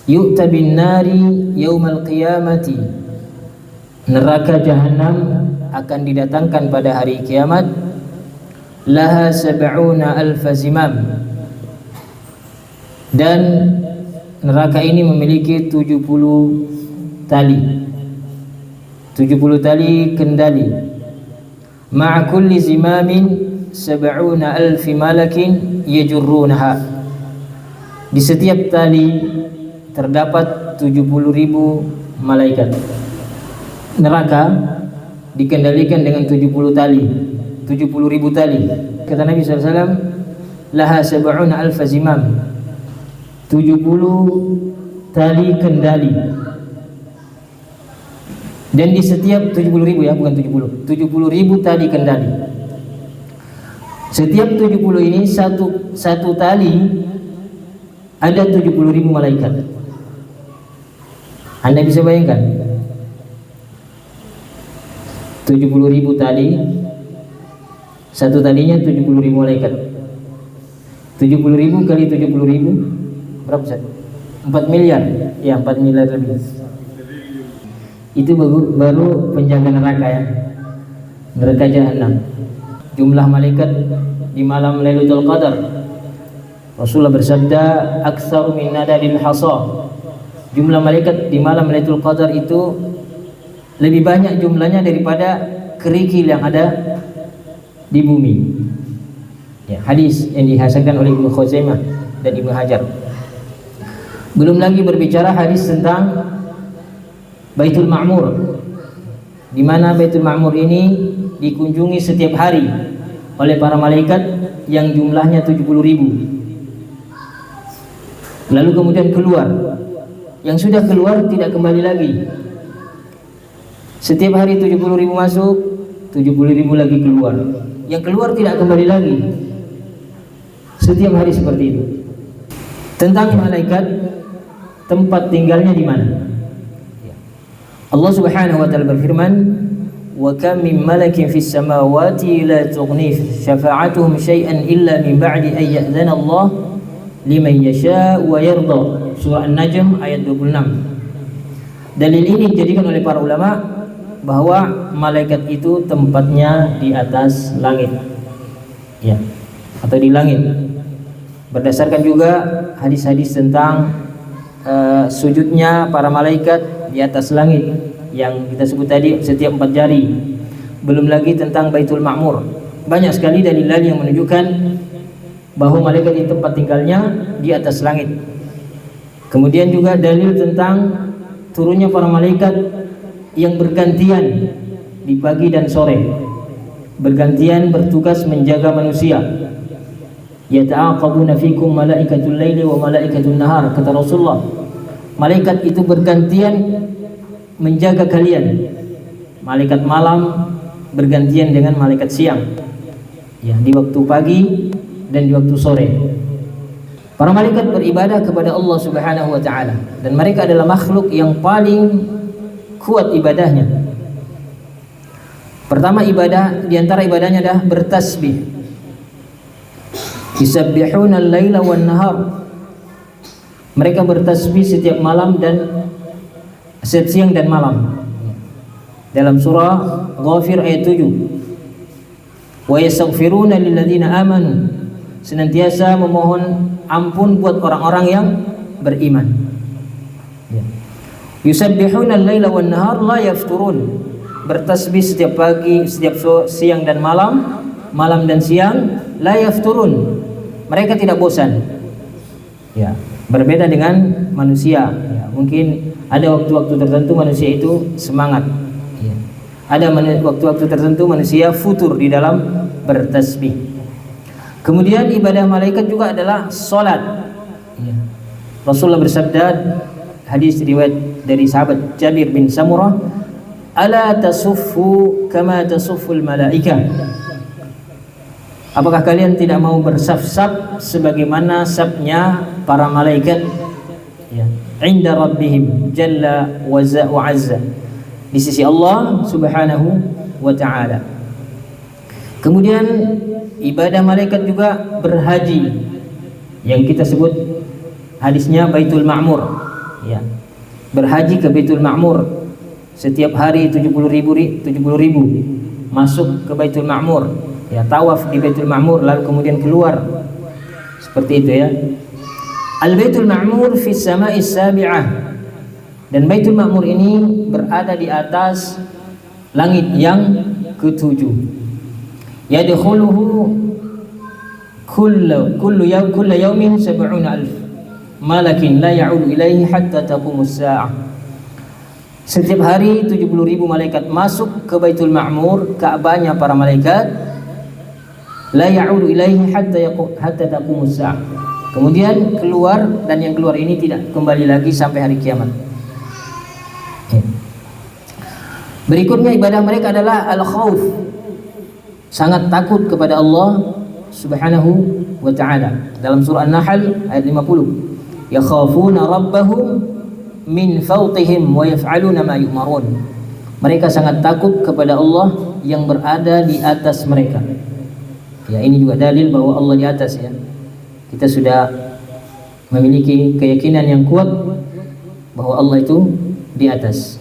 yu'ta bin nari yaumal qiyamati, neraka jahanam akan didatangkan pada hari kiamat, laha sab'una alfa zimam, dan neraka ini memiliki 70 tali, 70 tali kendali. Ma'a kulli zimamin sab'una alfi malakin yajurrunaha, di setiap tali terdapat 70.000 malaikat. Neraka dikendalikan dengan 70 tali, 70.000 tali. Kata Nabi SAW, laha sab'una alfa zimam, 70 tali kendali. Dan di setiap 70.000 ya, bukan 70.000 tali kendali. Setiap 70 ini satu tali ada 70.000 malaikat. Anda bisa bayangkan 70.000 tali, satu talinya 70.000 malaikat. 70.000 kali 70.000 berapa Ustaz? 4 miliar. Ya, 4 miliar lebih. Itu baru penjaga neraka ya, neraka jahanam. Jumlah malaikat di malam Lailatul Qadar, Rasulullah bersabda, aktsaru min nadadil hasa. Jumlah malaikat di malam Lailatul Qadar itu lebih banyak jumlahnya daripada kerikil yang ada di bumi. Ya, hadis yang dihasankan oleh Ibnu Khuzaimah dan Ibnu Hajar. Belum lagi berbicara hadis tentang Baitul Ma'mur, di mana Baitul Ma'mur ini dikunjungi setiap hari oleh para malaikat yang jumlahnya 70.000. Lalu kemudian keluar. Yang sudah keluar tidak kembali lagi. Setiap hari 70.000 masuk, 70.000 lagi keluar. Yang keluar tidak kembali lagi. Setiap hari seperti itu. Tentang malaikat, tempat tinggalnya di mana? Allah Subhanahu wa taala berfirman, "Wa kam min malakin fis samawati la tughni syafa'atuhum syai'an illa min ba'di an ya'zana Allah liman yasha' wa yarda." Surah An-Najm ayat 26. Dalil ini dijadikan oleh para ulama bahwa malaikat itu tempatnya di atas langit. Ya, atau di langit. Berdasarkan juga hadis-hadis tentang sujudnya para malaikat di atas langit yang kita sebut tadi setiap 4 jari. Belum lagi tentang Baitul Ma'mur. Banyak sekali dalil-dalil yang menunjukkan bahwa malaikat itu tempat tinggalnya di atas langit. Kemudian juga dalil tentang turunnya para malaikat yang bergantian di pagi dan sore, bergantian bertugas menjaga manusia. Yata'aqabuna fikum malaikatul laili wa malaikatul nahar, kata Rasulullah. Malaikat itu bergantian menjaga kalian. Malaikat malam bergantian dengan malaikat siang. Ya, di waktu pagi dan di waktu sore. Para malaikat beribadah kepada Allah Subhanahu wa taala dan mereka adalah makhluk yang paling kuat ibadahnya. Pertama, ibadah di antara ibadahnya adalah bertasbih. Yusabbihuna al-laila wan nahar. Mereka bertasbih setiap malam dan setiap siang dan malam. Dalam surah Ghafir ayat 7. Wa yastaghfiruna lilladzina amanu. Senantiasa memohon ampun buat orang-orang yang beriman. Yusabbihuna al-laila wan nahar la yafturun. Bertasbih setiap pagi, setiap siang dan malam, malam dan siang, la yafturun. Mereka tidak bosan. Ya, berbeda dengan manusia. Ya, mungkin ada waktu-waktu tertentu manusia itu semangat. Ya. Ada waktu-waktu tertentu manusia futur di dalam bertasbih. Kemudian ibadah malaikat juga adalah salat. Ya. Rasulullah bersabda, hadis riwayat dari sahabat Jabir bin Samurah, "Ala tasuffu kama tasufful malaikah." Apakah kalian tidak mau bersaf-saf sebagaimana safnya para malaikat? Ya. Inda rabbihim jalla wa azza, di sisi Allah Subhanahu wa taala. Kemudian ibadah malaikat juga berhaji, yang kita sebut hadisnya Baitul Ma'mur. ya, berhaji ke Baitul Ma'mur setiap hari 70.000 masuk ke Baitul Ma'mur, ya, tawaf di Baitul Ma'mur lalu kemudian keluar, seperti itu ya. Al-Baitul Ma'mur fi samai sabi'ah, dan Baitul Ma'mur ini berada di atas langit yang ketujuh. Yadkhuluhu kullu yawmin 70,000 malakin la ya'udu ilaihi hatta taqumus sa'ah. Setiap hari 70.000 malaikat masuk ke Baitul Ma'mur, Ka'bahnya para malaikat, la ya'udu ilaihi hatta taqumus sa'ah. Kemudian keluar, dan yang keluar ini tidak kembali lagi sampai hari kiamat. Berikutnya ibadah mereka adalah al-khauf, sangat takut kepada Allah Subhanahu wa ta'ala. Dalam surah An-Nahl ayat 50, yakhafuna rabbahum min fawqihim wa yaf'aluna ma yu'marun. Mereka sangat takut kepada Allah yang berada di atas mereka. Ya, ini juga dalil bahwa Allah di atas, ya. Kita sudah memiliki keyakinan yang kuat bahwa Allah itu di atas.